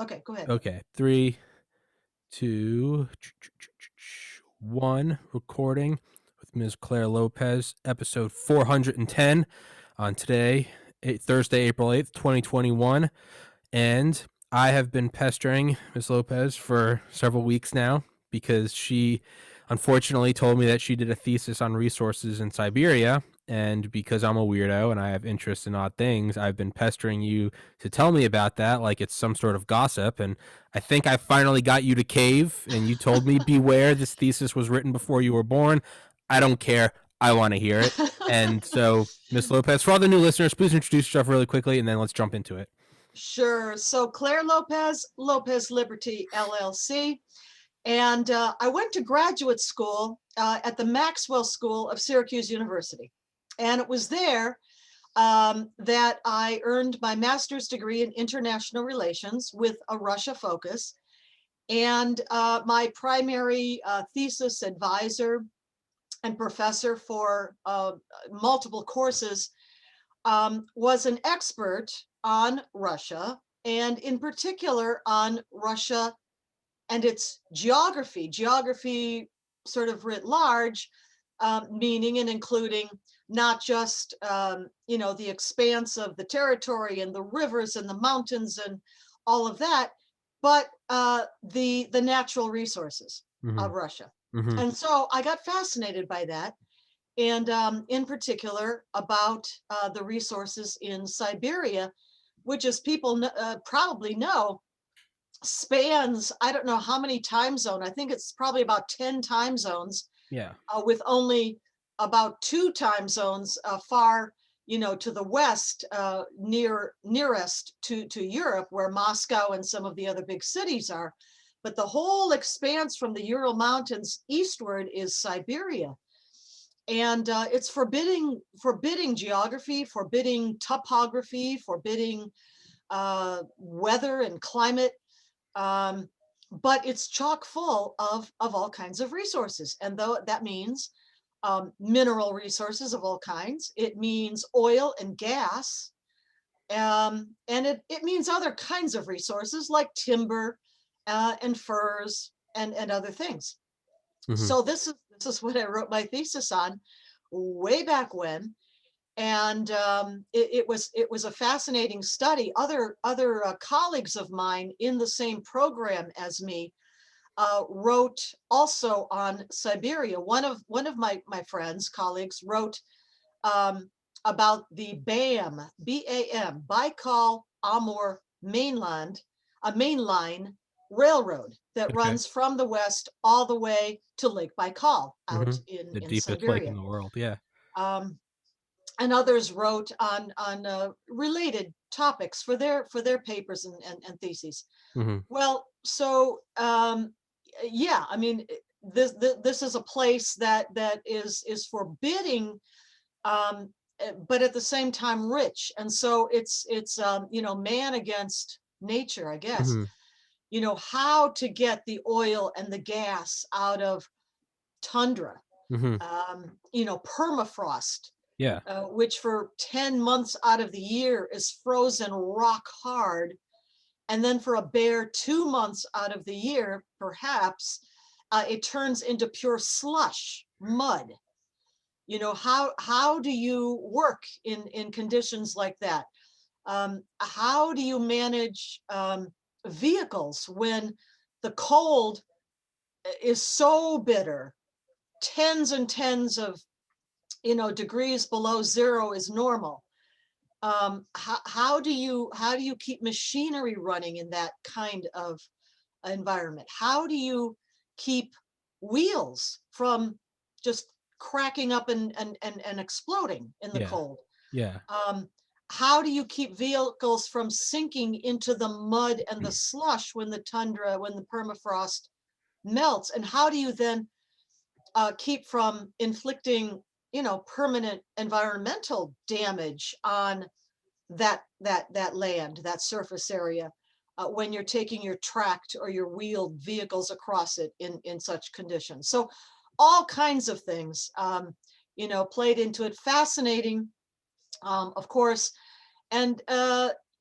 Okay, go ahead. Okay, 3, 2, 1. Recording with Ms. Claire Lopez, episode 410 on today, Thursday, April 8th, 2021. And I have been pestering Ms. Lopez for several weeks now because she unfortunately told me that she did a thesis on resources in Siberia. And because I'm a weirdo and I have interest in odd things, I've been pestering you to tell me about that like it's some sort of gossip. And I think I finally got you to cave, and you told me, beware, this thesis was written before you were born. I don't care. I want to hear it. And so, Ms. Lopez, for all the new listeners, please introduce yourself really quickly, and then let's jump into it. Sure. So Claire Lopez, Lopez Liberty LLC. And I went to graduate school at the Maxwell School of Syracuse University. And it was there that I earned my master's degree in international relations with a Russia focus. And my primary thesis advisor and professor for multiple courses was an expert on Russia, and in particular on Russia and its geography sort of writ large, meaning and including not just, the expanse of the territory and the rivers and the mountains and all of that, but the natural resources Mm-hmm. of Russia. Mm-hmm. And so I got fascinated by that, and in particular about the resources in Siberia, which, as people probably know, spans, I don't know how many time zones. I think it's probably about 10 time zones, Yeah. with only about 2 time zones far, to the west, nearest to Europe, where Moscow and some of the other big cities are. But the whole expanse from the Ural Mountains eastward is Siberia. And it's forbidding geography, forbidding topography, forbidding weather and climate. But it's chock full of all kinds of resources. And though that means mineral resources of all kinds, it means oil and gas, and it means other kinds of resources like timber and furs and other things. Mm-hmm. So this is what I wrote my thesis on way back when. And it was a fascinating study. Other colleagues of mine in the same program as me wrote also on Siberia. One of my friends, colleagues, wrote about the BAM, Baikal Amur mainline railroad that Okay. runs from the west all the way to Lake Baikal out Mm-hmm. The in deepest lake in Siberia. the world. Yeah. Um, and others wrote on related topics for their papers and theses. Mm-hmm. Well, so yeah, I mean, this is a place that is forbidding, but at the same time rich, and so it's man against nature, I guess. Mm-hmm. How to get the oil and the gas out of tundra, Mm-hmm. permafrost, Yeah. which for 10 months out of the year is frozen rock hard. And then for a bare 2 months out of the year, perhaps, it turns into pure slush, mud. How do you work in conditions like that? How do you manage vehicles when the cold is so bitter? Tens and tens of degrees below zero is normal. How do you keep machinery running in that kind of environment? How do you keep wheels from just cracking up and exploding in the Yeah. cold? Yeah. How do you keep vehicles from sinking into the mud and the slush when the permafrost melts? And how do you then keep from inflicting permanent environmental damage on that land, that surface area, when you're taking your tracked or your wheeled vehicles across it in such conditions? So all kinds of things played into it. Fascinating, of course. And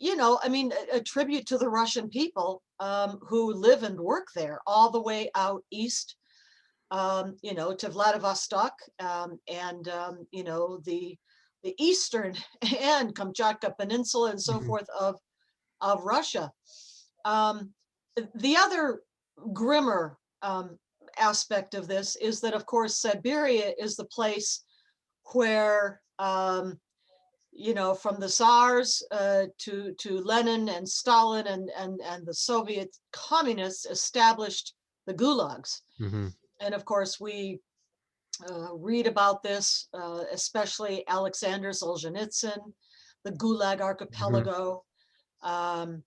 I mean, a tribute to the Russian people who live and work there all the way out east, to Vladivostok, the eastern and Kamchatka Peninsula and so Mhm. forth of Russia. Um, the other grimmer aspect of this is that, of course, Siberia is the place where, from the Tsars to Lenin and Stalin and the Soviet communists established the gulags. Mhm. And of course, we read about this, especially Alexander Solzhenitsyn, the Gulag Mhm. Archipelago, um,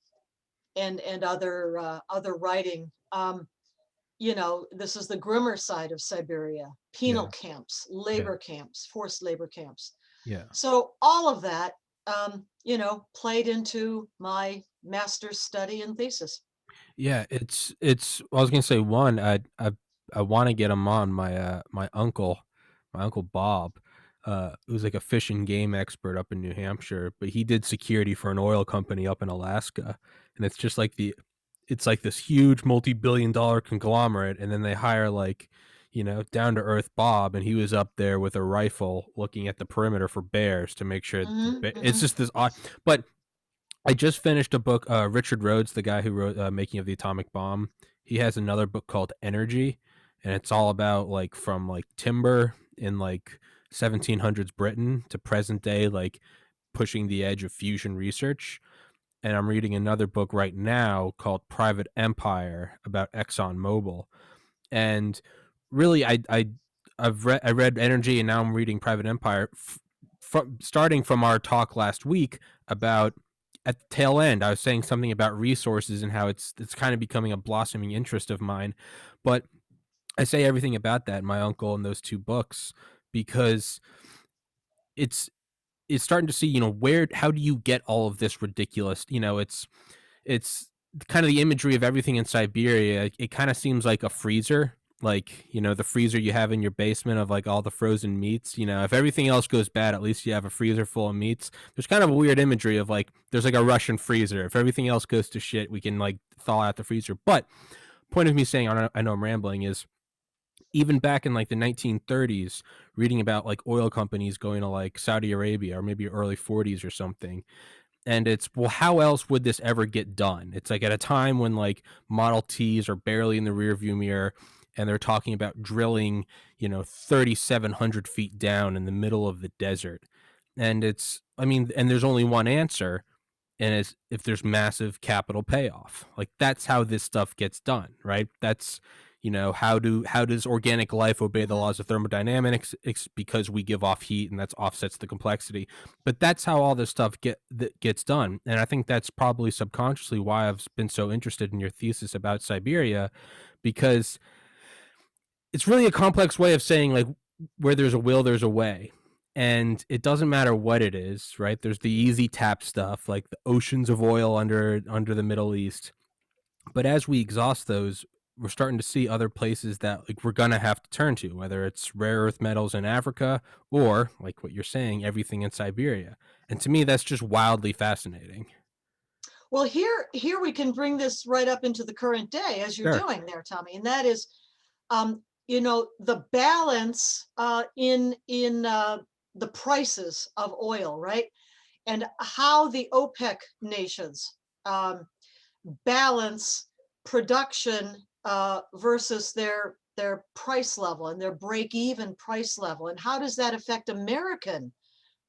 and other writing. This is the grimmer side of Siberia: penal Yeah. camps, Yeah. labor camps, forced labor camps. Yeah. So all of that, played into my master's study and thesis. Yeah, it's I was gonna say one, I wanna get him on my uncle Bob, who's like a fish and game expert up in New Hampshire, but he did security for an oil company up in Alaska, and it's like this huge multi-billion dollar conglomerate, and then they hire like, down to earth Bob, and he was up there with a rifle looking at the perimeter for bears to make sure it's Hmm. just this odd, but I just finished a book. Richard Rhodes, the guy who wrote "Making of the Atomic Bomb," he has another book called Energy, and it's all about like from like timber in like 1700s Britain to present day, like pushing the edge of fusion research. And I'm reading another book right now called Private Empire about ExxonMobil, and really I read Energy, and now I'm reading Private Empire, from starting from our talk last week about, at the tail end I was saying something about resources and how it's kind of becoming a blossoming interest of mine, but I say everything about that in my uncle and those two books because it's it's starting to see, where how do you get all of this ridiculous, it's kind of the imagery of everything in Siberia. It kind of seems like a freezer, like, the freezer you have in your basement of like all the frozen meats. If everything else goes bad, at least you have a freezer full of meats. There's kind of a weird imagery of like there's like a Russian freezer. If everything else goes to shit, we can like thaw out the freezer. But point of me saying, I know I'm rambling, is even back in like the 1930s, reading about like oil companies going to like Saudi Arabia or maybe early 40s or something, and it's, well, how else would this ever get done? It's like at a time when like Model Ts are barely in the rearview mirror, and they're talking about drilling, 3,700 feet down in the middle of the desert. And and there's only one answer, and it's if there's massive capital payoff. Like that's how this stuff gets done, right? That's, how does organic life obey the Hmm. laws of thermodynamics? It's because we give off heat, and that's offsets the complexity. But that's how all this stuff gets done, and I think that's probably subconsciously why I've been so interested in your thesis about Siberia, because it's really a complex way of saying like where there's a will, there's a way. And it doesn't matter what it is, right? There's the easy tap stuff, like the oceans of oil under the Middle East. But as we exhaust those, we're starting to see other places that like we're gonna have to turn to, whether it's rare earth metals in Africa or like what you're saying, everything in Siberia. And to me, that's just wildly fascinating. Well, here we can bring this right up into the current day, as you're Sure. doing there, Tommy, and that is, the balance in the prices of oil, right? And how the OPEC nations um, balance production versus their price level and their break-even price level, and how does that affect American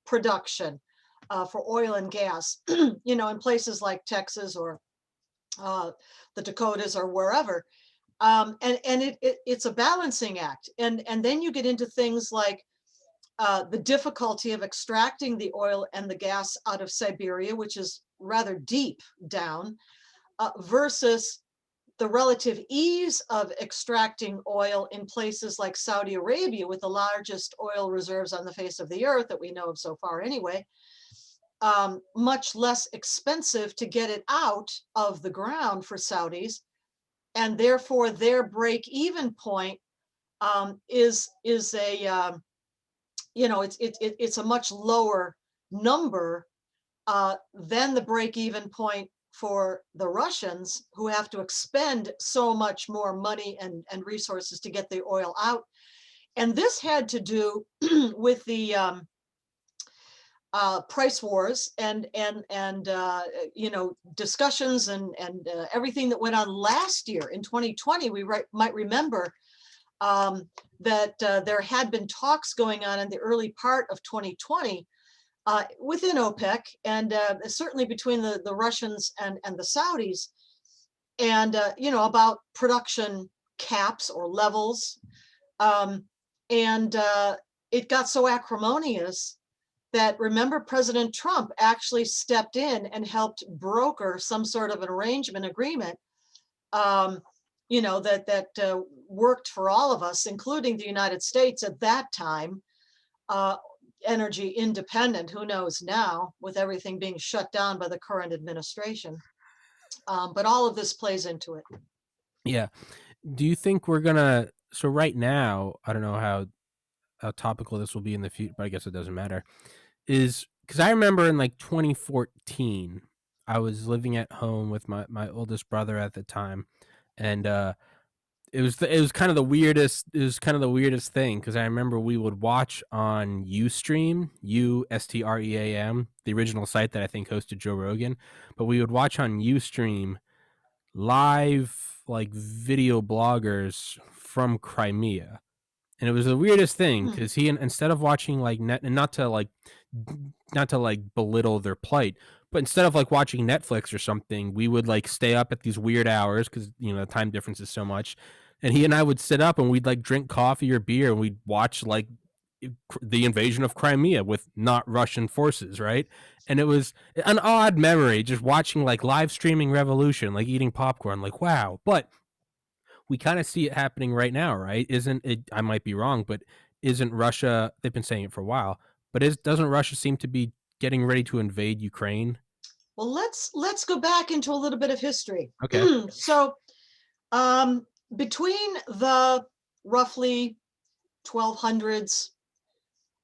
production for oil and gas, in places like Texas or uh, the Dakotas or wherever. And it's a balancing act. And then you get into things like the difficulty of extracting the oil and the gas out of Siberia, which is rather deep down, versus the relative ease of extracting oil in places like Saudi Arabia, with the largest oil reserves on the face of the earth that we know of so far anyway. Much less expensive to get it out of the ground for Saudis, and therefore their break-even point is a it's a much lower number then the break-even point for the Russians, who have to expend so much more money and resources to get the oil out. And this had to do with the price wars and discussions and everything that went on last year in 2020. We might remember that there had been talks going on in the early part of 2020 within OPEC, and certainly between the Russians and the Saudis, and about production caps or levels, and it got so acrimonious that, remember, President Trump actually stepped in and helped broker some sort of an arrangement agreement, that worked for all of us, including the United States at that time, energy independent. Who knows now, with everything being shut down by the current administration. But all of this plays into it. Yeah. Do you think we're gonna? So right now, I don't know how topical this will be in the future, but I guess it doesn't matter. Is because I remember in like 2014, I was living at home with my oldest brother at the time, and it was kind of the weirdest. It was kind of the weirdest thing because I remember we would watch on Ustream, Ustream, the original site that I think hosted Joe Rogan, but we would watch on Ustream live like video bloggers from Crimea. And it was the weirdest thing because he, instead of watching like net, and not to like belittle their plight, but instead of like watching Netflix or something, we would like stay up at these weird hours because the time difference is so much. And he and I would sit up and we'd like drink coffee or beer and we'd watch like the invasion of Crimea with not Russian forces, right? And it was an odd memory just watching like live streaming revolution, like eating popcorn, like wow. But we kind of see it happening right now, right? Isn't it? I might be wrong, but isn't Russia? They've been saying it for a while, but doesn't Russia seem to be getting ready to invade Ukraine? Well, let's go back into a little bit of history. Okay. So, between the roughly 1200s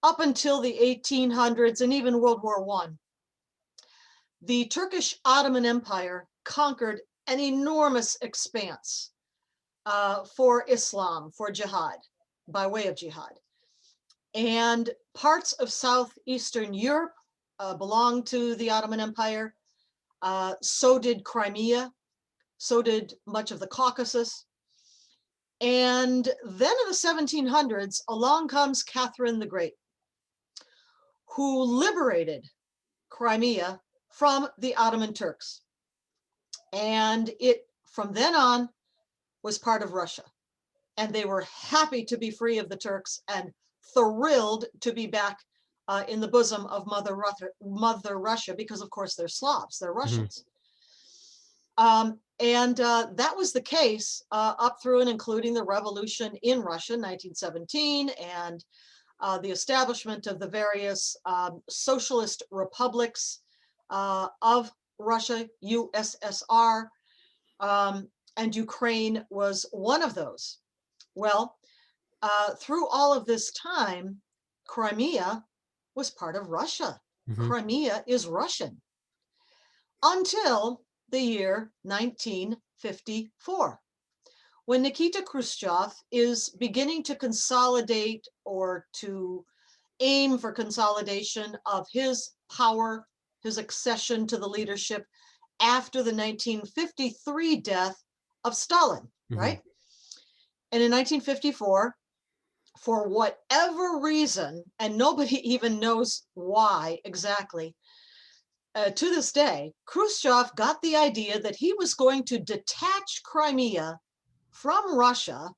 up until the 1800s and even World War I, the Turkish Ottoman Empire conquered an enormous expanse for Islam, for jihad, by way of jihad. And parts of southeastern Europe belonged to the Ottoman Empire. So did Crimea. So did much of the Caucasus. And then in the 1700s, along comes Catherine the Great, who liberated Crimea from the Ottoman Turks. And it, from then on, was part of Russia. And they were happy to be free of the Turks and thrilled to be back in the bosom of Mother Russia, because of course they're Slavs, they're Russians. And that was the case up through and including the revolution in Russia, 1917, and the establishment of the various socialist republics of Russia, USSR, and Ukraine was one of those. Well, through all of this time, Crimea was part of Russia. Crimea is Russian until the year 1954, when Nikita Khrushchev is beginning to consolidate or to aim for consolidation of his power, his accession to the leadership after the 1953 death of Stalin, right? And in 1954, for whatever reason, and nobody even knows why exactly, to this day, Khrushchev got the idea that he was going to detach Crimea from Russia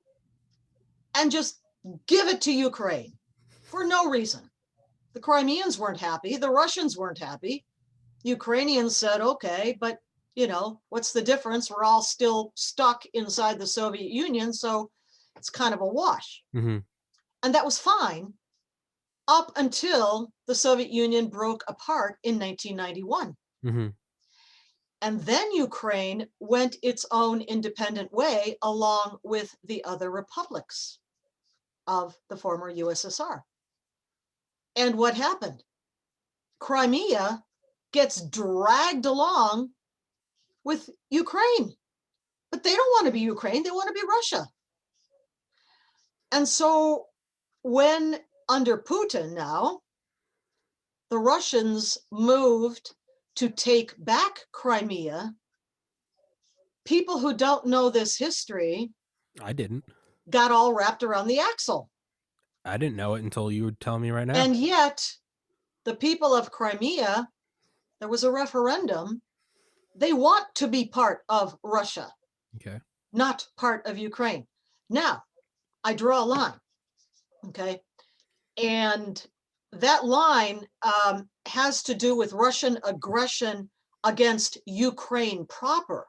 and just give it to Ukraine for no reason. The Crimeans weren't happy. The Russians weren't happy. Ukrainians said, okay, but what's the difference? We're all still stuck inside the Soviet Union, so it's kind of a wash. And that was fine up until the Soviet Union broke apart in 1991. And then Ukraine went its own independent way along with the other republics of the former USSR. And what happened? Crimea gets dragged along with Ukraine. But they don't want to be Ukraine, they want to be Russia. And so when under Putin now, the Russians moved to take back Crimea, people who don't know this history I didn't. got all wrapped around the axle. I didn't know it until you were telling me right now. And yet, the people of Crimea, there was a referendum. They want to be part of Russia, Okay. not part of Ukraine. Now, I draw a line, okay? And that line has to do with Russian aggression against Ukraine proper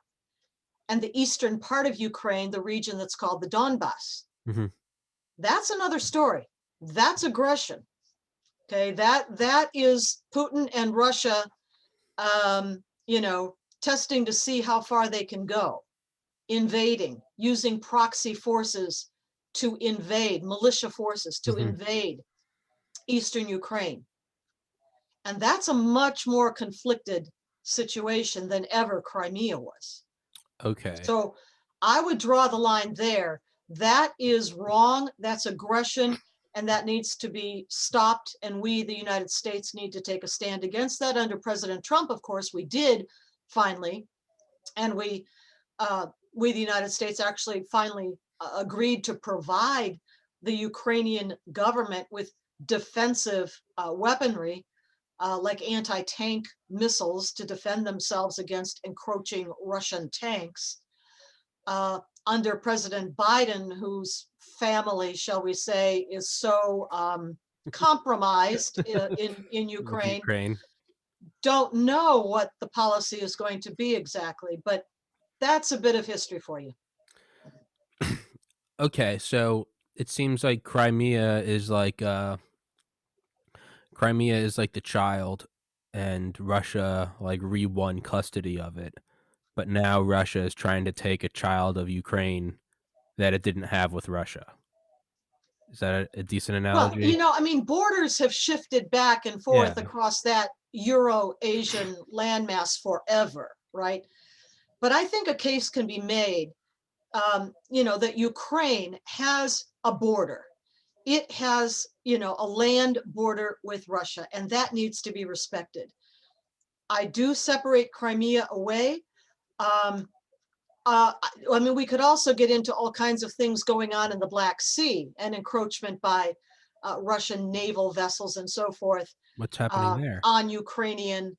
and the eastern part of Ukraine, the region that's called the Donbass. Mm-hmm. That's another story. That's aggression. Okay, that is Putin and Russia, testing to see how far they can go, invading, using proxy forces to invade, militia forces to invade eastern Ukraine. And that's a much more conflicted situation than ever Crimea was. Okay. So I would draw the line there. That is wrong. That's aggression, and that needs to be stopped. And we, the United States, need to take a stand against that. Under President Trump, of course, we did finally, and we, the United States, actually finally agreed to provide the Ukrainian government with defensive weaponry, like anti-tank missiles to defend themselves against encroaching Russian tanks. Under President Biden, whose family, shall we say, is so compromised in Ukraine, don't know what the policy is going to be exactly, but that's a bit of history for you. Okay, so it seems like Crimea is like the child, and Russia like re-won custody of it. But now Russia is trying to take a child of Ukraine that it didn't have with Russia. Is that a decent analogy? Well, borders have shifted back and forth across that Euro-Asian landmass forever, right? But I think a case can be made, that Ukraine has a border. It has, a land border with Russia, and that needs to be respected. I do separate Crimea away. We could also get into all kinds of things going on in the Black Sea and encroachment by Russian naval vessels and so forth. What's happening there? On Ukrainian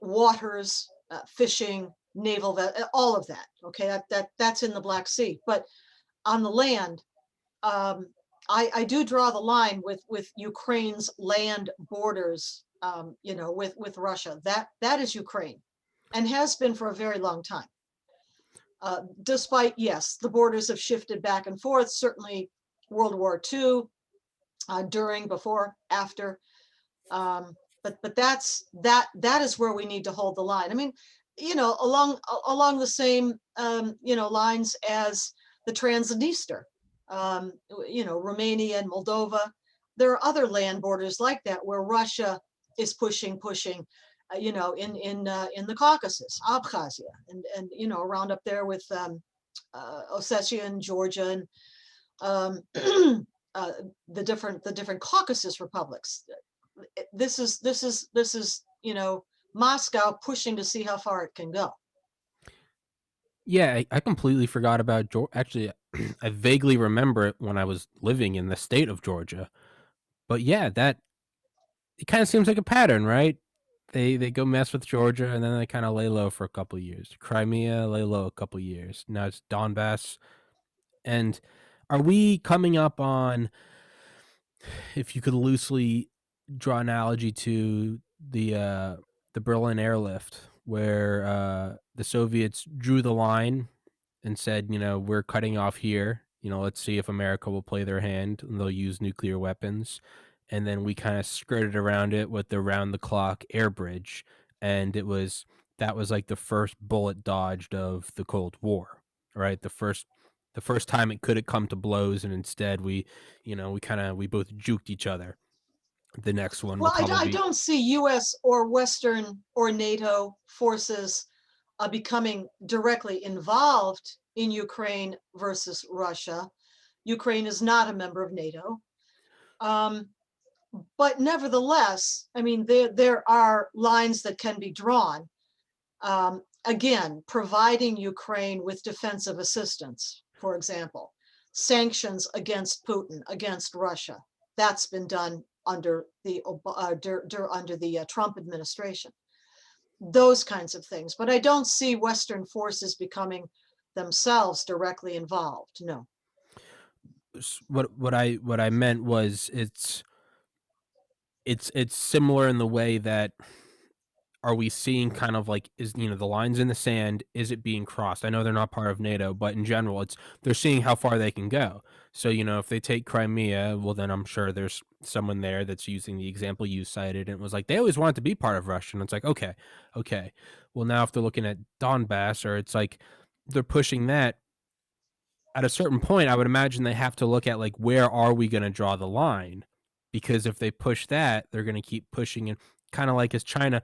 waters, fishing, naval, all of that. Okay, that's in the Black Sea. But on the land, I do draw the line with Ukraine's land borders, with Russia. That is Ukraine, and has been for a very long time. Despite, yes, the borders have shifted back and forth, certainly World War II, during, before, after. But that is where we need to hold the line. Along the same, lines as the Transnistria, Romania and Moldova. There are other land borders like that where Russia is pushing, in the Caucasus, Abkhazia, and around up there with Ossetia and Georgia, and the different Caucasus republics. This is Moscow pushing to see how far it can go. Yeah, I completely forgot about Georgia. Actually, I vaguely remember it when I was living in the state of Georgia. But yeah, it kind of seems like a pattern, right? They go mess with Georgia, and then they kind of lay low for a couple of years. Crimea, lay low a couple of years. Now it's Donbass. And are we coming up on, if you could loosely draw an analogy to the Berlin airlift, where the Soviets drew the line and said, we're cutting off here. Let's see if America will play their hand and they'll use nuclear weapons. And then we kind of skirted around it with the round-the-clock air bridge, and that was like the first bullet dodged of the Cold War, right? The first time it could have come to blows, and instead we both juked each other. The next one will Well, I probably be. don't see US or Western or NATO forces becoming directly involved in Ukraine versus Russia. Ukraine is not a member of NATO. Um, but nevertheless, I mean, there are lines that can be drawn. Again, providing Ukraine with defensive assistance, for example, sanctions against Putin, against Russia. That's been done under the Trump administration. Those kinds of things. But I don't see Western forces becoming themselves directly involved. No. What I meant was it's similar in the way that, are we seeing kind of like, is, the lines in the sand, is it being crossed? I know they're not part of NATO, but in general, it's, they're seeing how far they can go. So, if they take Crimea, well, then I'm sure there's someone there that's using the example you cited, and it was like they always wanted to be part of Russia, and it's like, okay. Well, now if they're looking at Donbass, or it's like they're pushing that, at a certain point, I would imagine they have to look at, like, where are we going to draw the line? Because if they push that, they're going to keep pushing it. Kind of like, is China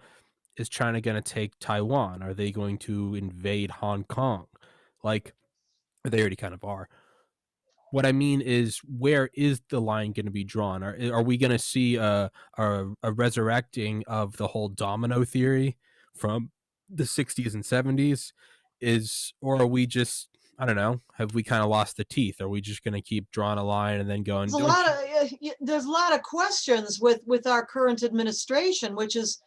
going to take Taiwan? Are they going to invade Hong Kong? Like, they already kind of are. What I mean is, where is the line going to be drawn? Are we going to see a resurrecting of the whole domino theory from the 60s and 70s? Or are we just, I don't know, have we kind of lost the teeth? Are we just going to keep drawing a line and then going, There's a lot of questions with our current administration, which is,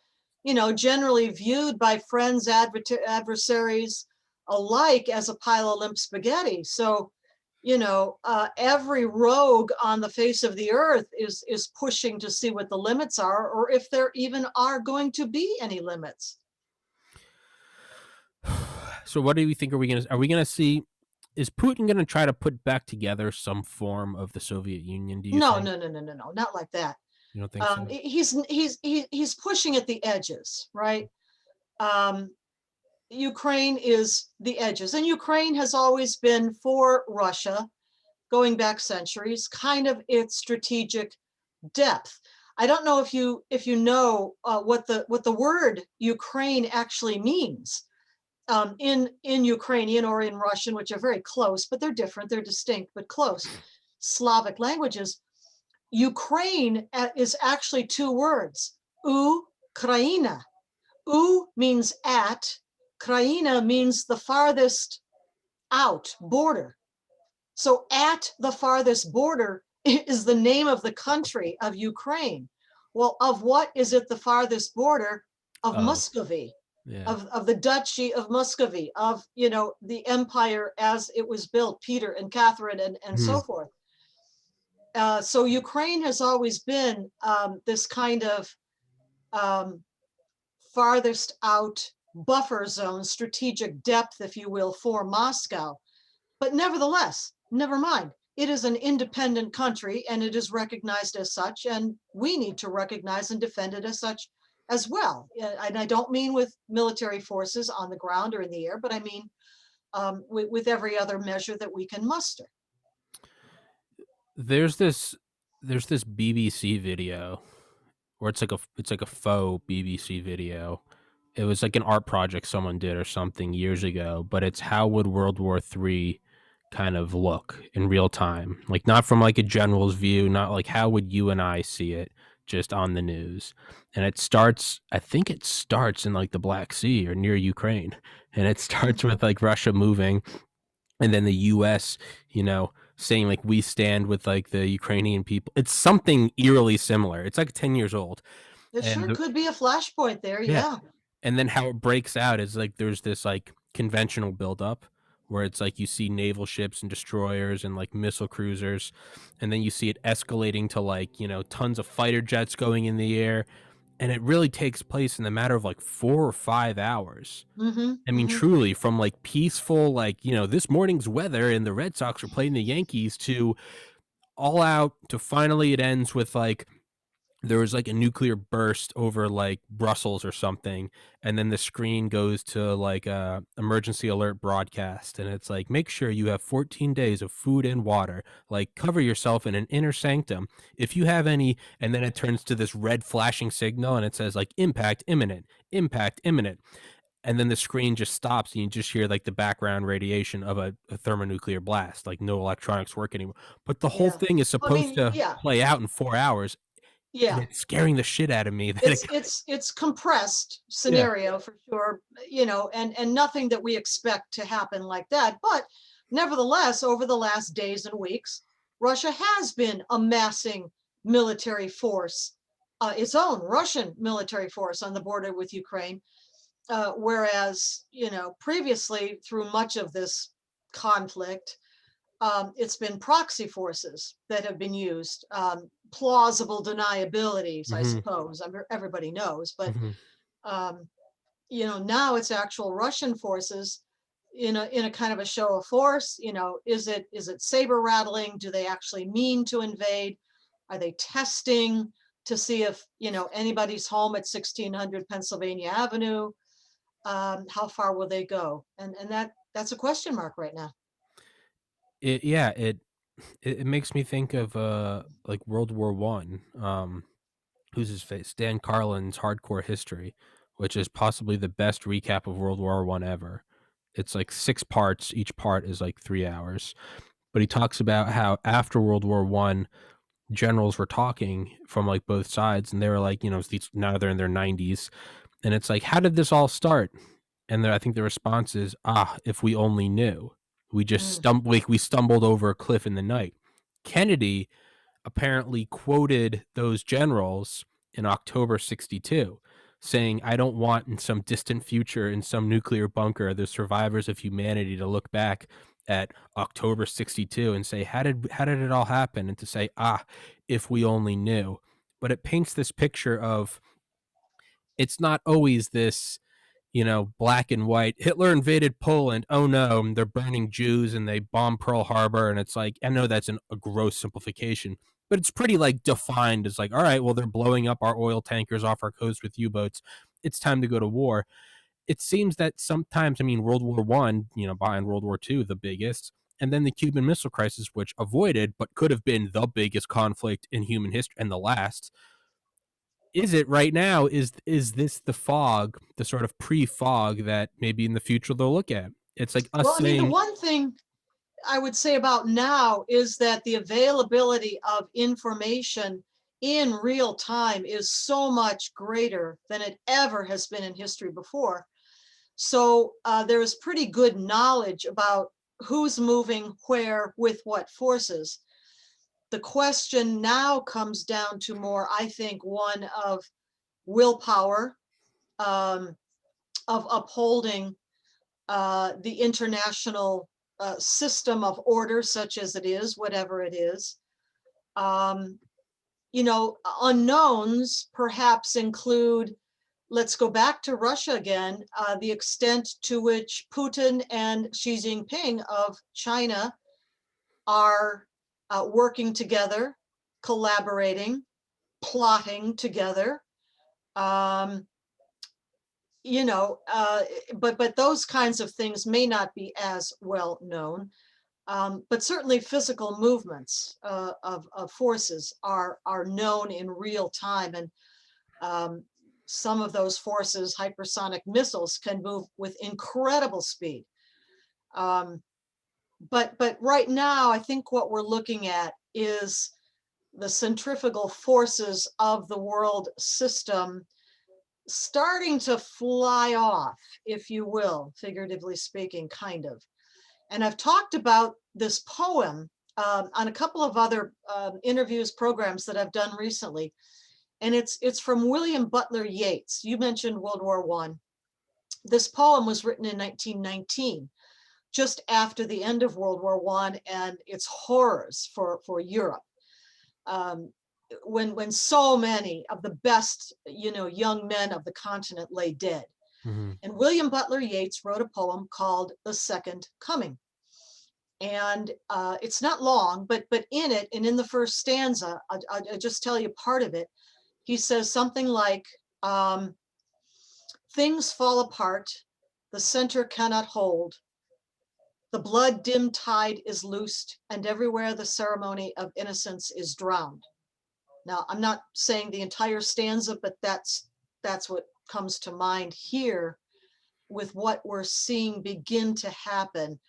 generally viewed by friends, adversaries alike as a pile of limp spaghetti. So, every rogue on the face of the earth is pushing to see what the limits are, or if there even are going to be any limits. So what do we think? Are we going to see? Is Putin going to try to put back together some form of the Soviet Union? Do you No, think? no, not like that. You don't think so? He's pushing at the edges, right? Ukraine is the edges, and Ukraine has always been for Russia, going back centuries, kind of its strategic depth. I don't know if you know what the word Ukraine actually means. In Ukrainian or in Russian, which are very close, but they're different, they're distinct but close, Slavic languages, Ukraine is actually two words, Ukraina. U means at, Kraina means the farthest out border. So at the farthest border is the name of the country of Ukraine. Well, of what is it the farthest border? Of Muscovy, Yeah. of the Duchy of Muscovy, of, the empire as it was built, Peter and Catherine and so forth. So Ukraine has always been this kind of farthest out buffer zone, strategic depth, if you will, for Moscow. But nevertheless, never mind, it is an independent country and it is recognized as such, and we need to recognize and defend it as such as well. And I don't mean with military forces on the ground or in the air, but I mean with every other measure that we can muster. There's this BBC video where it's like a faux BBC video. It was like an art project someone did or something years ago, but it's how would World War III kind of look in real time, like not from like a general's view, not like how would you and I see it just on the news. And I think it starts in like the Black Sea or near Ukraine, and it starts with like Russia moving, and then the US, saying like we stand with like the Ukrainian people. It's something eerily similar. It's like 10 years old. There sure could be a flashpoint there. Yeah. And then how it breaks out is like there's this like conventional buildup where it's like you see naval ships and destroyers and like missile cruisers, and then you see it escalating to like, tons of fighter jets going in the air, and it really takes place in the matter of like 4 or 5 hours. I mean, truly, from like peaceful, like, this morning's weather and the Red Sox are playing the Yankees, to all out, to finally it ends with like there was like a nuclear burst over like Brussels or something, and then the screen goes to like a emergency alert broadcast, and it's like, make sure you have 14 days of food and water, like cover yourself in an inner sanctum. If you have any, and then it turns to this red flashing signal and it says like impact imminent. And then the screen just stops and you just hear like the background radiation of a thermonuclear blast, like no electronics work anymore. But the whole Yeah. thing is I supposed mean, to yeah, play out in 4 hours, and yeah. it's scaring the shit out of me that it It's compressed yeah. scenario for sure, and nothing that we expect to happen like that. But nevertheless, over the last days and weeks, Russia has been amassing military force, its own Russian military force on the border with Ukraine. Whereas, previously through much of this conflict, it's been proxy forces that have been used. Plausible deniabilities, I Mhm, suppose. Everybody knows, but mhm. um, now it's actual Russian forces in a kind of a show of force. Is it saber rattling? Do they actually mean to invade? Are they testing to see if anybody's home at 1600 Pennsylvania Avenue? How far will they go? And that's a question mark right now. It yeah, it makes me think of, like, World War One. Who's his face? Dan Carlin's Hardcore History, which is possibly the best recap of World War One ever. It's, like, 6 parts, each part is, like, 3 hours, but he talks about how after World War One, generals were talking from, like, both sides, and they were like, these now they're in their 90s, and it's like, "How did this all start?" And I think the response is, "Ah, if we only knew. Mm. We stumbled over a cliff in the night." Kennedy apparently quoted those generals in October 62, saying, "I don't want in some distant future in some nuclear bunker the survivors of humanity to look back at October 62 and say, how did it all happen?" And to say, "Ah, if we only knew." But it paints this picture of, it's not always this, black and white. Hitler invaded Poland. Oh no, they're burning Jews and they bombed Pearl Harbor. And it's like, I know that's a gross simplification, but it's pretty like defined as like, all right, well, they're blowing up our oil tankers off our coast with U-boats. It's time to go to war. It seems that sometimes, I mean, World War One, behind World War Two, the biggest, and then the Cuban Missile Crisis, which avoided but could have been the biggest conflict in human history and the last, is it right now? Is this the fog, the sort of pre-fog that maybe in the future they'll look at? It's like us Well, I mean, the saying, one thing I would say about now is that the availability of information in real time is so much greater than it ever has been in history before. So there is pretty good knowledge about who's moving where with what forces. The question now comes down to more, I think, one of willpower, um, of upholding the international system of order, such as it is, whatever it is. Um, Unknowns perhaps include, let's go back to Russia again, the extent to which Putin and Xi Jinping of China are working together, collaborating, plotting together. Um, but those kinds of things may not be as well known. But certainly physical movements of forces are known in real time, and um, some of those forces, hypersonic missiles, can move with incredible speed. Um, but right now, I think what we're looking at is the centrifugal forces of the world system starting to fly off, if you will, figuratively speaking, kind of. And I've talked about this poem on a couple of other interviews, programs that I've done recently. And it's from William Butler Yeats. You mentioned World War One. This poem was written in 1919, just after the end of World War One and its horrors for Europe. Um, when so many of the best, young men of the continent lay dead. mhm, And William Butler Yeats wrote a poem called The Second Coming. And it's not long, but in it, and in the first stanza, I'll just tell you part of it. he says something like, things fall apart, the center cannot hold, the blood-dim tide is loosed, and everywhere the ceremony of innocence is drowned. Now, I'm not saying the entire stanza, but that's what comes to mind here with what we're seeing begin to happen.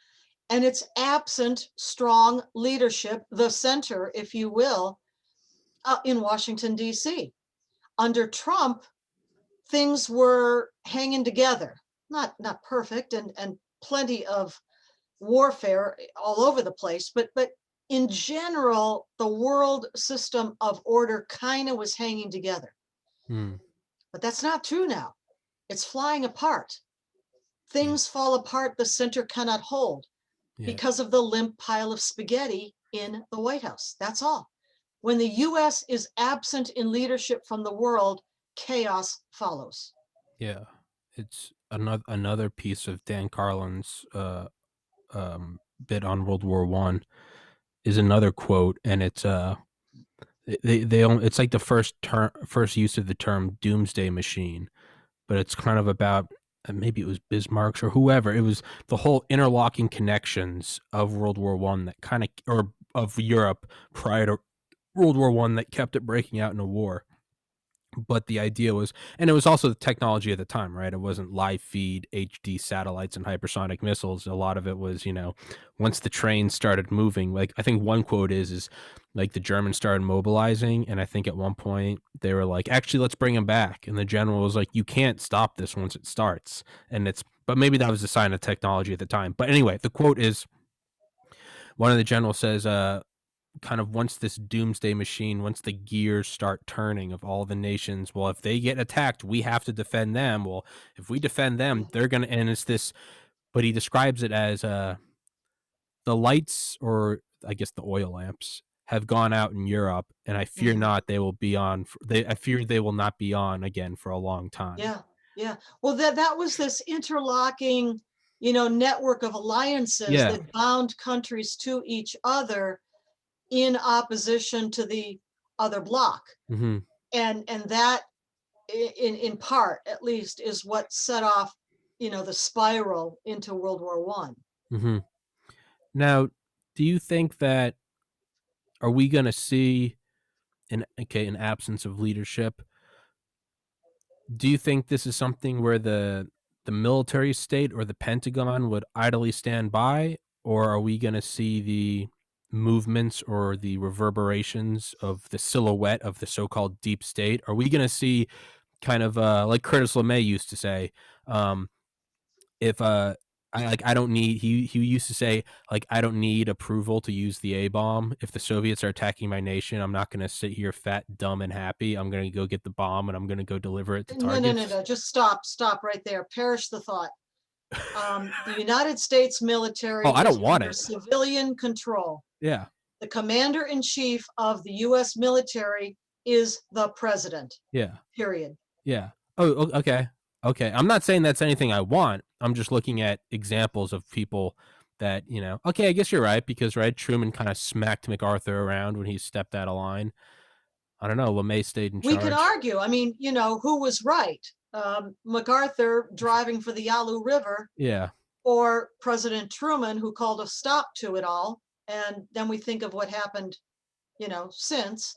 And it's absent strong leadership, the center, if you will, in Washington, D.C. Under Trump, things were hanging together, not perfect, and plenty of warfare all over the place, but in general, the world system of order kind of was hanging together. But that's not true now. It's flying apart. Things fall apart, the center cannot hold because of the limp pile of spaghetti in the White House. That's all. When the US is absent in leadership from the world, chaos follows. Yeah, it's another piece of Dan Carlin's bit on World War One is another quote, and it's it's like the first use of the term doomsday machine, but it's kind of about maybe it was Bismarck's or whoever. It was the whole interlocking connections of World War One that kind of, or of Europe prior to World War One, that kept it breaking out in a war. But the idea was, and it was also the technology at the time, right? It wasn't live feed HD satellites and hypersonic missiles. A lot of it was, once the trains started moving, like I think one quote is like the Germans started mobilizing, and I think at one point they were like, actually, let's bring them back. And the general was like, you can't stop this once it starts. But maybe that was a sign of technology at the time. But anyway, the quote is, one of the generals says, kind of once this doomsday machine, once the gears start turning of all the nations, well, if they get attacked, we have to defend them. Well, if we defend them, they're going to, and it's this, but he describes it as the lights, or I guess the oil lamps, have gone out in Europe, and I fear not they will be on. I fear they will not be on again for a long time. Yeah. Well, that was this interlocking, network of alliances that bound countries to each other in opposition to the other bloc. And that, in part at least, is what set off the spiral into World War One. Now, do you think that, are we going to see an absence of leadership? Do you think this is something where the military state or the Pentagon would idly stand by, or are we going to see the movements or the reverberations of the silhouette of the so-called deep state? Are we going to see kind of like Curtis LeMay used to say, if I don't need, he used to say, like, I don't need approval to use the A-bomb. If the Soviets are attacking my nation, I'm not going to sit here fat, dumb, and happy. I'm going to go get the bomb and I'm going to go deliver it to targets. No. Just stop right there. Perish the thought. The United States military I don't is want under it. civilian control. Yeah. The commander-in-chief of the U.S. military is the president. Yeah. Period. Yeah. Oh, okay. Okay. I'm not saying that's anything I want. I'm just looking at examples of people that, okay, I guess you're right, because, right, Truman kind of smacked MacArthur around when he stepped out of line. I don't know. LeMay stayed in charge. We could argue. I mean, who was right? MacArthur driving for the Yalu River. Yeah. Or President Truman, who called a stop to it all. And then we think of what happened, since.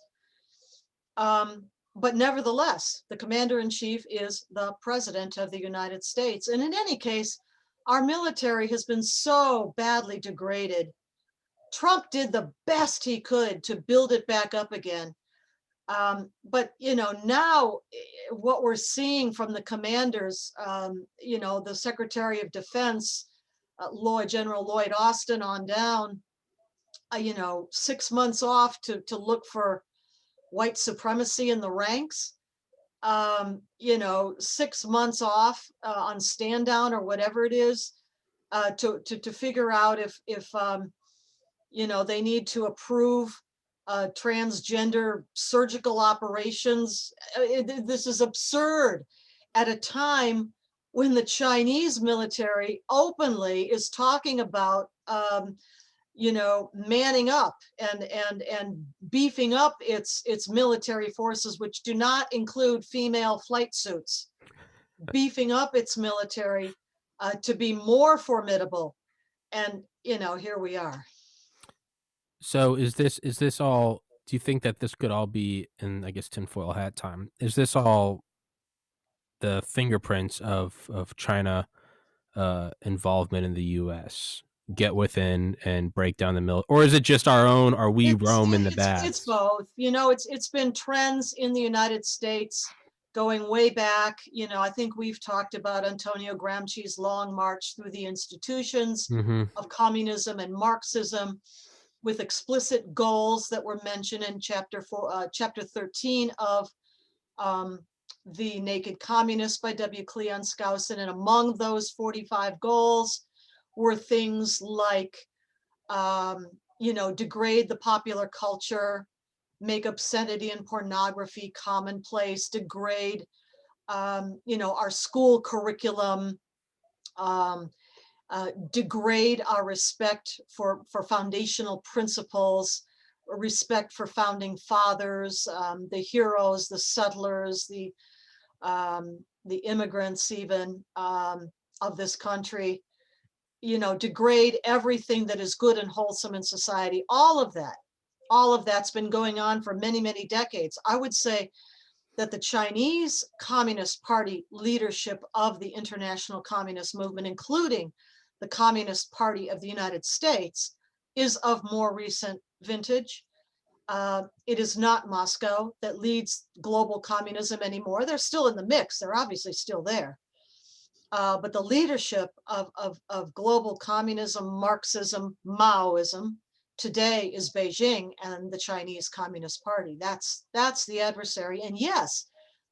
But nevertheless, the commander-in-chief is the president of the United States. And in any case, our military has been so badly degraded. Trump did the best he could to build it back up again. But, now what we're seeing from the commanders, the Secretary of Defense, General Lloyd Austin on down, 6 months off to look for white supremacy in the ranks, 6 months off on stand down or whatever it is, to figure out if they need to approve transgender surgical operations. This is absurd at a time when the Chinese military openly is talking about manning up and beefing up its military forces, which do not include female flight suits, beefing up its military to be more formidable. And here we are. So is this all? Do you think that this could all be, in I guess tinfoil hat time? Is this all the fingerprints of China involvement in the U.S. get within and break down the mill, or is it just our own? Are we It's Rome in the it's baths? both. It's been trends in the United States going way back. I think we've talked about Antonio Gramsci's long march through the institutions Mm-hmm. of communism and Marxism, with explicit goals that were mentioned in chapter 13 of um, The Naked Communist by W. Cleon Skousen. And among those 45 goals were things like degrade the popular culture, make obscenity and pornography commonplace, degrade, our school curriculum, um, degrade our respect for foundational principles, respect for founding fathers, the heroes, the settlers, the immigrants even of this country. Degrade everything that is good and wholesome in society. All of that's been going on for many, many decades. I would say that the Chinese Communist Party leadership of the international communist movement, including the Communist Party of the United States, is of more recent vintage. It is not Moscow that leads global communism anymore. They're still in the mix. They're obviously still there. But the leadership of global communism, Marxism, Maoism today is Beijing and the Chinese Communist Party. That's the adversary. And yes,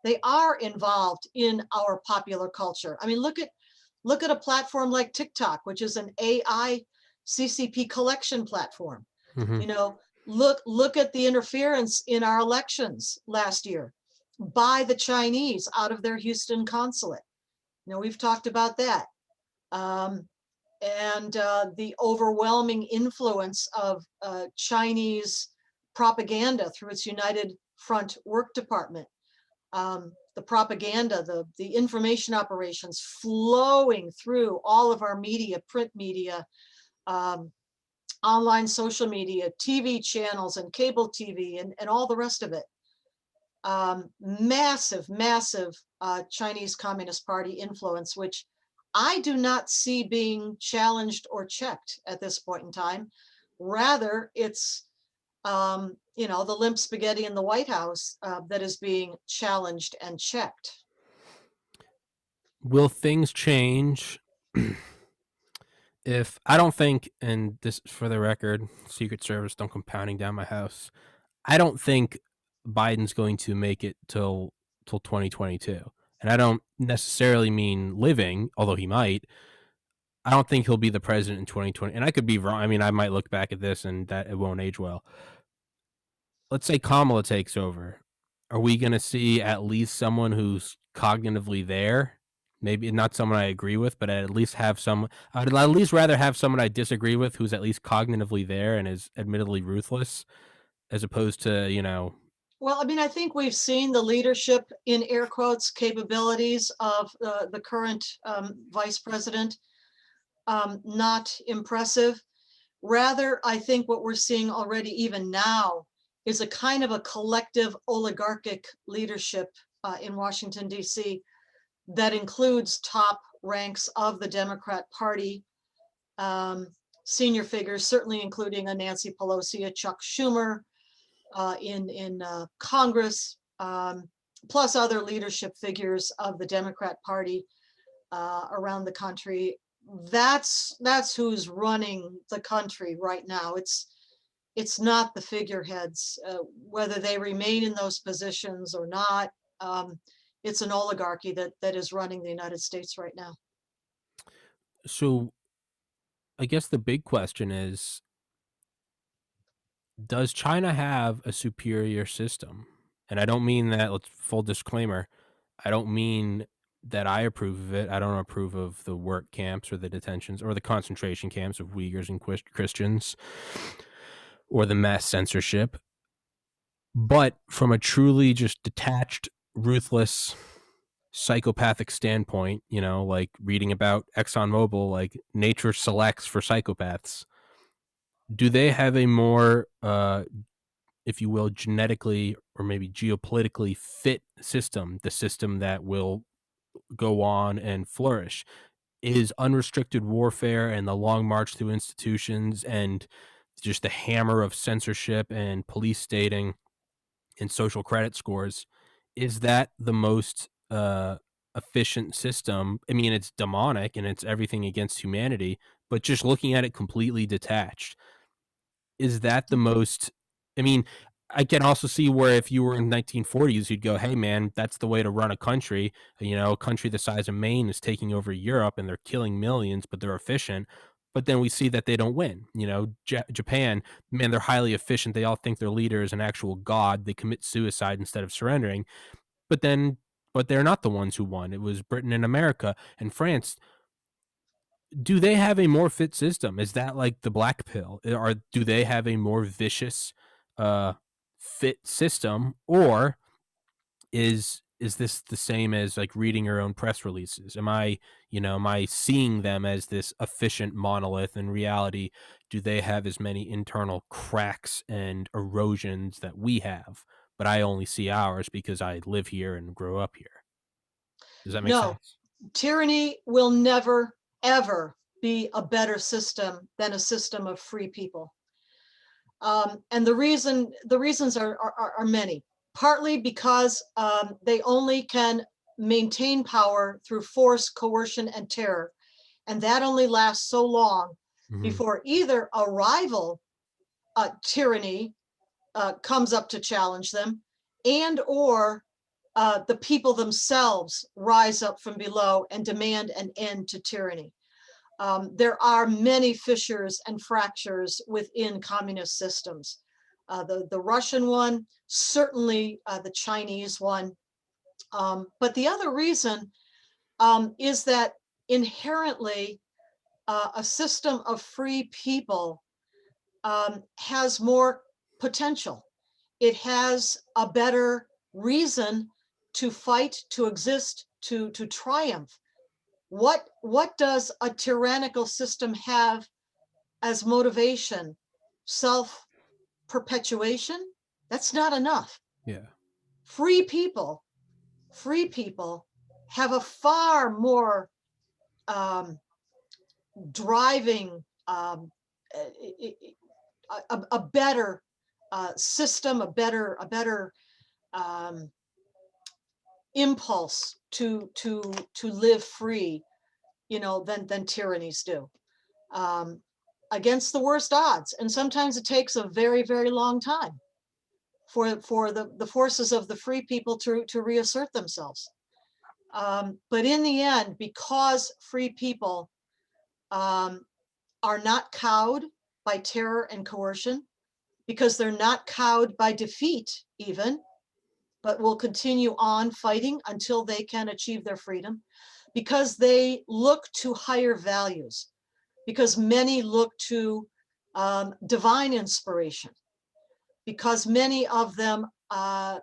they are involved in our popular culture. I mean, look at a platform like TikTok, which is an AACP collection platform. Mm-hmm. Look at the interference in our elections last year by the Chinese out of their Houston consulate. We've talked about that. And the overwhelming influence of Chinese propaganda through its United Front Work Department. The propaganda, the information operations flowing through all of our media, print media, online social media, TV channels and cable TV and all the rest of it. Massive Chinese Communist Party influence, which I do not see being challenged or checked at this point in time. Rather, it's the limp spaghetti in the White House that is being challenged and checked. Will things change if I don't think, and this for the record, Secret Service don't come pounding down my house. I don't think Biden's going to make it till 2022. And I don't necessarily mean living, although he might. I don't think he'll be the president in 2020. And I could be wrong. I mean, I might look back at this and that it won't age well. Let's say Kamala takes over. Are we going to see at least someone who's cognitively there? Maybe not someone I agree with, but at least have some. I'd at least rather have someone I disagree with who's at least cognitively there and is admittedly ruthless, as opposed to Well, I mean, I think we've seen the leadership in air quotes capabilities of the current vice president. Not impressive. Rather, I think what we're seeing already even now is a kind of a collective oligarchic leadership in Washington, D.C. that includes top ranks of the Democrat Party, senior figures, certainly including a Nancy Pelosi, a Chuck Schumer in Congress, plus other leadership figures of the Democrat Party around the country. That's who's running the country right now. It's not the figureheads, whether they remain in those positions or not. It's an oligarchy that is running the United States right now. So I guess the big question is, does China have a superior system? And I don't mean that, let's full disclaimer, I don't mean that I approve of it. I don't approve of the work camps or the detentions or the concentration camps of Uyghurs and Christians or the mass censorship. But from a truly just detached, ruthless, psychopathic standpoint, like reading about ExxonMobil, like nature selects for psychopaths. Do they have a more, if you will, genetically or maybe geopolitically fit system, the system that will go on and flourish? Is unrestricted warfare and the long march through institutions and just the hammer of censorship and police stating and social credit scores, is that the most efficient system? I mean, it's demonic and it's everything against humanity, but just looking at it completely detached, is that the most? I mean, I can also see where if you were in 1940s, you'd go, "Hey, man, that's the way to run a country." A country the size of Maine is taking over Europe, and they're killing millions, but they're efficient. But then we see that they don't win. Japan, man, they're highly efficient. They all think their leader is an actual god. They commit suicide instead of surrendering. But then, but they're not the ones who won. It was Britain and America and France. Do they have a more fit system? Is that like the black pill? Or do they have a more vicious uh fit system? Or is this the same as like reading your own press releases? Am I seeing them as this efficient monolith? In reality, do they have as many internal cracks and erosions that we have? But I only see ours because I live here and grew up here. Does that make No, sense? tyranny will never, ever be a better system than a system of free people. And the reasons are many. Partly because they only can maintain power through force, coercion, and terror, and that only lasts so long before either a rival tyranny comes up to challenge them, and or the people themselves rise up from below and demand an end to tyranny. There are many fissures and fractures within communist systems. The Russian one, certainly the Chinese one. But the other reason is that inherently a system of free people has more potential. It has a better reason to fight, to exist, to triumph. What does a tyrannical system have as motivation? Self-perpetuation? That's not enough. Yeah. Free people have a far more driving, a better system, a better impulse to live free, than tyrannies do, against the worst odds. And sometimes it takes a very, very long time for the forces of the free people to reassert themselves. But in the end, because free people are not cowed by terror and coercion, because they're not cowed by defeat even, but will continue on fighting until they can achieve their freedom, because they look to higher values, because many look to divine inspiration, because many of them have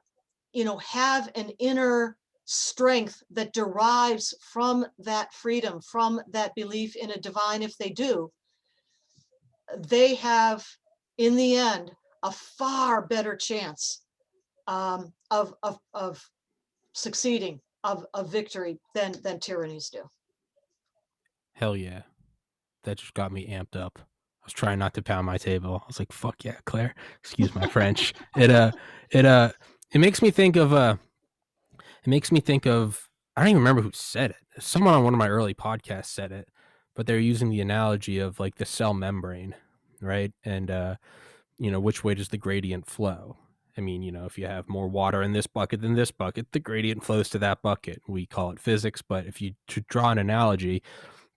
an inner strength that derives from that freedom, from that belief in a divine. If they do, they have, in the end, a far better chance of succeeding, of victory than tyrannies do. Hell yeah. That just got me amped up. I was trying not to pound my table. I was like, fuck yeah, Claire. Excuse my French. It makes me think of I don't even remember who said it. Someone on one of my early podcasts said it, but they're using the analogy of like the cell membrane, right? And which way does the gradient flow? I mean, if you have more water in this bucket than this bucket, the gradient flows to that bucket. We call it physics, but if you to draw an analogy,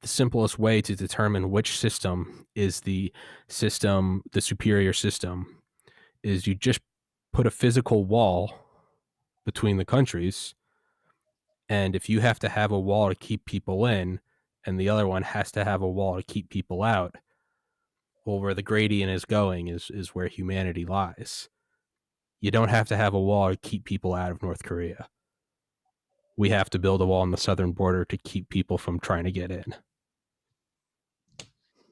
the simplest way to determine which system is the superior system, is you just put a physical wall between the countries And if you have to have a wall to keep people in, and the other one has to have a wall to keep people out, well, where the gradient is going is where humanity lies. You don't have to have a wall to keep people out of North Korea. We have to build a wall on the southern border to keep people from trying to get in.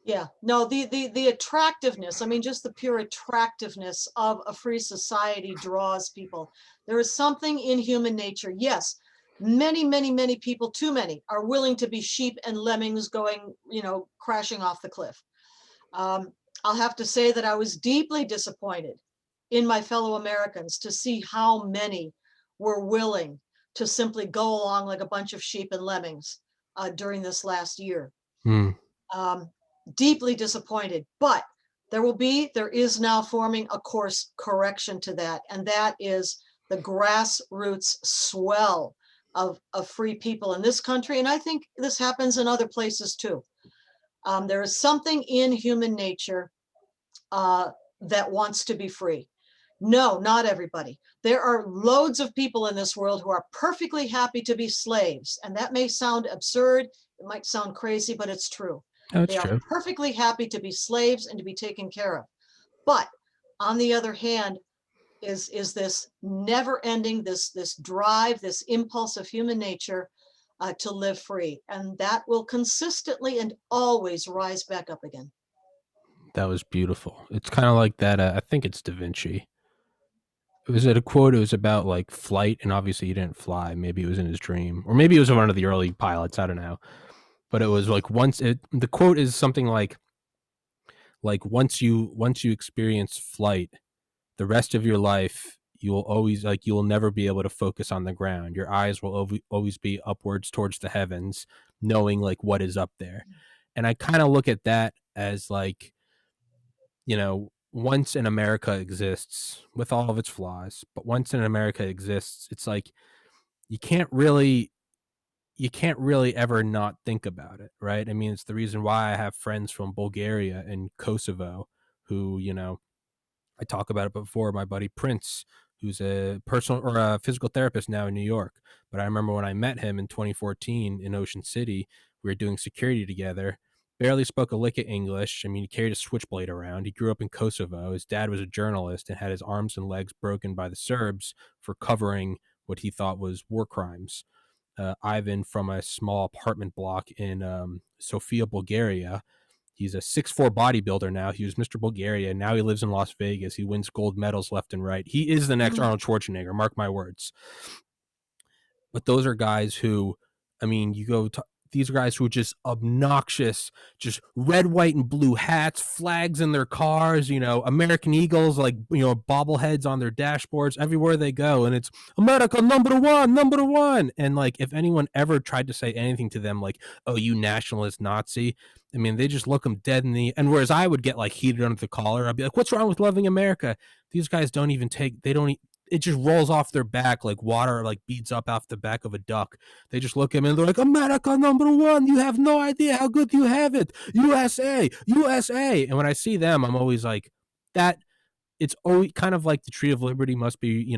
Yeah, no, the attractiveness, I mean, just the pure attractiveness of a free society draws people. There is something in human nature. Yes, many people, too many, are willing to be sheep and lemmings going, crashing off the cliff. I'll have to say that I was deeply disappointed in my fellow Americans to see how many were willing to simply go along like a bunch of sheep and lemmings during this last year. Um, Deeply disappointed, but there is now forming a course correction to that, and that is the grassroots swell of free people in this country, and I think this happens in other places too. There is something in human nature that wants to be free. No, not everybody. There are loads of people in this world who are perfectly happy to be slaves, and that may sound absurd, it might sound crazy, but it's true. That's They are true. perfectly happy to be slaves and to be taken care of. But on the other hand, is this never-ending, this drive, this impulse of human nature to live free, and that will consistently and always rise back up again. That was beautiful. It's kind of like that. I think it's Da Vinci. Was it a quote? It was about like flight, and obviously he didn't fly. Maybe it was in his dream, or maybe it was one of the early pilots. I don't know. But it was like the quote is something like once you experience flight, the rest of your life you will never be able to focus on the ground. Your eyes will always be upwards towards the heavens, knowing like what is up there. And I kind of look at that as like, once in America exists with all of its flaws, but once in America exists, it's like you can't really you can't really ever not think about it, right? I mean, it's the reason why I have friends from Bulgaria and Kosovo who, I talk about it before. My buddy Prince, who's a personal or a physical therapist now in New York. But I remember when I met him in 2014 in Ocean City, we were doing security together. Barely spoke a lick of English. I mean, he carried a switchblade around. He grew up in Kosovo. His dad was a journalist and had his arms and legs broken by the Serbs for covering what he thought was war crimes. Ivan from a small apartment block in Sofia, Bulgaria. He's a 6'4" bodybuilder now. He was Mr. Bulgaria. Now he lives in Las Vegas. He wins gold medals left and right. He is the next Arnold Schwarzenegger, mark my words. But those are guys who, I mean, these are guys who are just obnoxious, just red, white, and blue hats, flags in their cars, American Eagles, like, bobbleheads on their dashboards everywhere they go. And it's America number one. And like, if anyone ever tried to say anything to them, like, oh, you nationalist Nazi, I mean, they just look them dead in the, and whereas I would get like heated under the collar, I'd be like, what's wrong with loving America? These guys it just rolls off their back like water, like beads up off the back of a duck. They just look at me and they're like, America number one. You have no idea how good you have it. USA. And when I see them, I'm always like, that it's always kind of like the tree of liberty must be,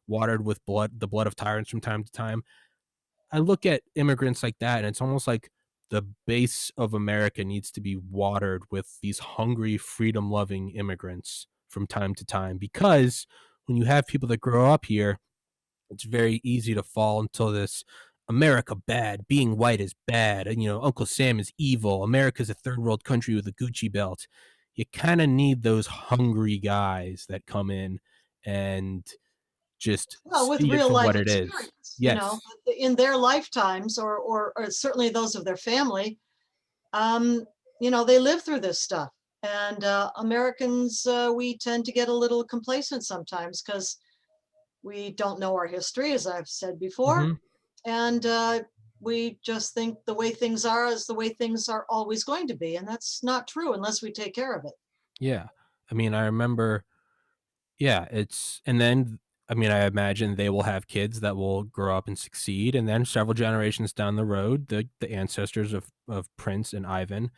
watered with the blood of tyrants from time to time. I look at immigrants like that, and it's almost like the base of America needs to be watered with these hungry, freedom-loving immigrants from time to time, because when you have people that grow up here, it's very easy to fall into this America bad, being white is bad, and Uncle Sam is evil. America's a third world country with a Gucci belt. You kind of need those hungry guys that come in and just Well, with see it real for life what it is. experience, Yes. in their lifetimes, or certainly those of their family, they live through this stuff. And Americans, we tend to get a little complacent sometimes because we don't know our history, as I've said before. Mm-hmm. And we just think the way things are is the way things are always going to be. And that's not true unless we take care of it. Yeah. I mean, I remember, yeah, and then, I mean, I imagine they will have kids that will grow up and succeed. And then several generations down the road, the ancestors of Prince and Ivan,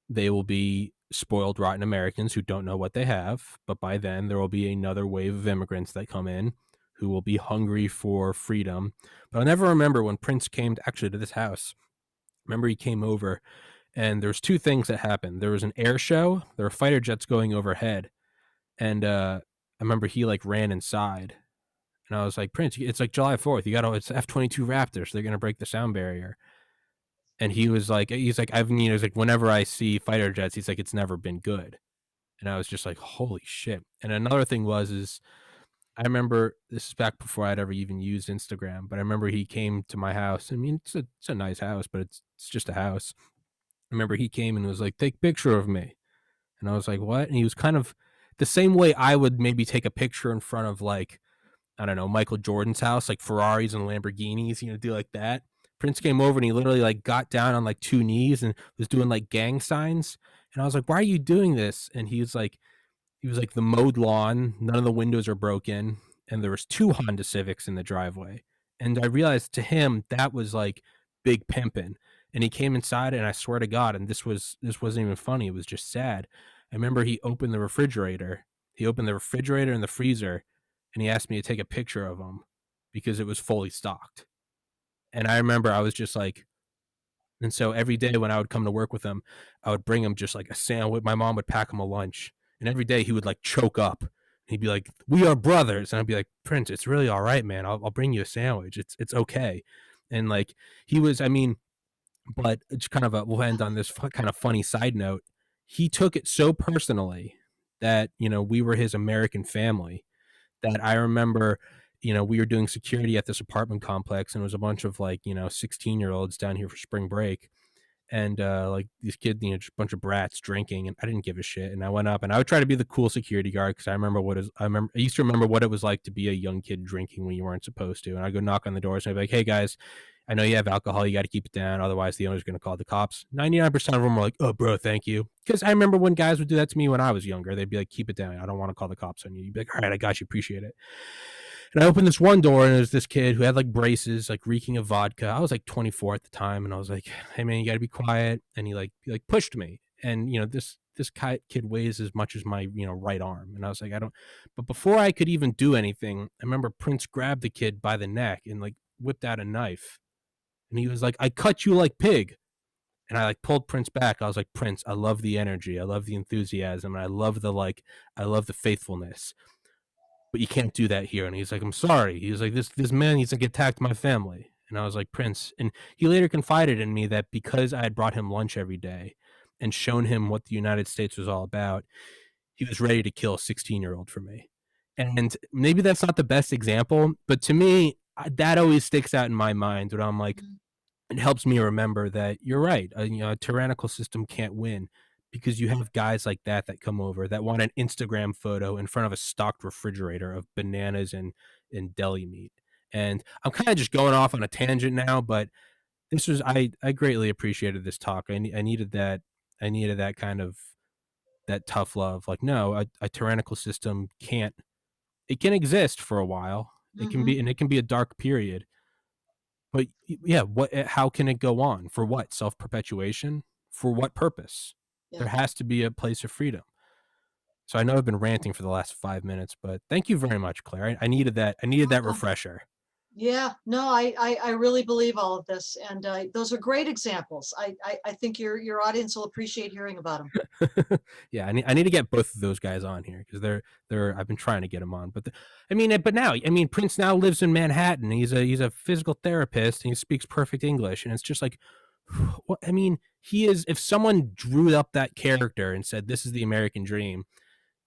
they will be spoiled, rotten Americans who don't know what they have. But by then, there will be another wave of immigrants that come in who will be hungry for freedom. But I'll never remember when Prince came to this house. Remember he came over, and there's two things that happened. There was an air show. There were fighter jets going overhead, and I remember he like ran inside, and I was like, Prince, it's like July 4th. It's F-22 Raptors. They're gonna break the sound barrier. And he's like, whenever I see fighter jets, he's like, it's never been good. And I was just like, holy shit. And another thing is I remember, this is back before I'd ever even used Instagram, but I remember he came to my house. I mean, it's a nice house, but it's just a house. I remember he came and was like, take a picture of me. And I was like, what? And he was kind of the same way I would maybe take a picture in front of, like, I don't know, Michael Jordan's house, like Ferraris and Lamborghinis, do like that. Prince came over and he literally like got down on like two knees and was doing like gang signs. And I was like, why are you doing this? And he was like, the mowed lawn, none of the windows are broken, and there was two Honda Civics in the driveway. And I realized to him that was like big pimping. And he came inside, and I swear to God, and this wasn't even funny, it was just sad. I remember he opened the refrigerator. He opened the refrigerator and the freezer, and he asked me to take a picture of them because it was fully stocked. And I remember I was just like, and so every day when I would come to work with him, I would bring him just like a sandwich. My mom would pack him a lunch, and every day he would like choke up. He'd be like, "We are brothers," and I'd be like, "Prince, it's really all right, man. I'll bring you a sandwich. It's okay." And like he was, I mean, but it's kind of we'll end on this kind of funny side note. He took it so personally that we were his American family, that I remember, we were doing security at this apartment complex, and it was a bunch of like 16-year-olds down here for spring break. And like these kids, just a bunch of brats drinking, and I didn't give a shit. And I went up, and I would try to be the cool security guard because I used to remember what it was like to be a young kid drinking when you weren't supposed to. And I go knock on the doors, and I'd be like, "Hey guys, I know you have alcohol. You got to keep it down, otherwise the owner's going to call the cops." 99% of them were like, "Oh, bro, thank you." Because I remember when guys would do that to me when I was younger, they'd be like, "Keep it down. I don't want to call the cops on you." You'd be like, "All right, I got you. Appreciate it." And I opened this one door, and there's this kid who had like braces, like reeking of vodka. I was like 24 at the time, and I was like, "Hey man, you got to be quiet." And he pushed me, and this kid weighs as much as my right arm, and I was like, I don't. But before I could even do anything, I remember Prince grabbed the kid by the neck and like whipped out a knife, and he was like, "I cut you like pig." And I like pulled Prince back. I was like, "Prince, I love the energy, I love the enthusiasm, and I love the faithfulness, but you can't do that here." And he's like, "I'm sorry." He was like, this man, he's like, attacked my family. And I was like, "Prince," and he later confided in me that because I had brought him lunch every day and shown him what the United States was all about, he was ready to kill a 16-year-old for me. And maybe that's not the best example, but to me, that always sticks out in my mind, when I'm like, it helps me remember that you're right. A tyrannical system can't win, because you have guys like that come over that want an Instagram photo in front of a stocked refrigerator of bananas and deli meat. And I'm kind of just going off on a tangent now, but I greatly appreciated this talk. I needed that. I needed that kind of that tough love. Like, no, a tyrannical system can't. It can exist for a while. It can be, and it can be a dark period. But yeah, how can it go on? For what? Self-perpetuation? For what purpose? Yeah. There has to be a place of freedom. So I know I've been ranting for the last 5 minutes, but thank you very much, Claire. I needed that. I needed that refresher. Yeah, no, I really believe all of this, and those are great examples. I think your audience will appreciate hearing about them. Yeah, I need to get both of those guys on here, because they're I've been trying to get them on, but now Prince now lives in Manhattan. He's a physical therapist, and he speaks perfect English, and it's just like, what I mean, he is. If someone drew up that character and said this is the American dream,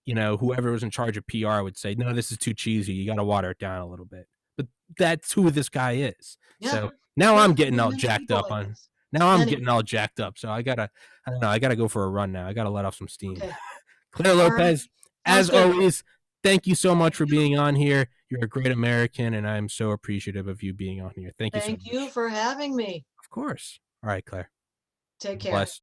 whoever was in charge of PR would say, no, this is too cheesy. You got to water it down a little bit. But that's who this guy is. Yeah. So now Yeah, I'm getting there are all many jacked people up like on. this. Now I'm Many. getting all jacked up. So I don't know. I gotta go for a run now. I gotta let off some steam. Okay. Claire All right. Lopez, Sounds as good. always, thank you so much for being on here. You're a great American, and I'm so appreciative of you being on here. Thank you so much. Thank you for having me. Of course. All right, Claire. Take care. Bless.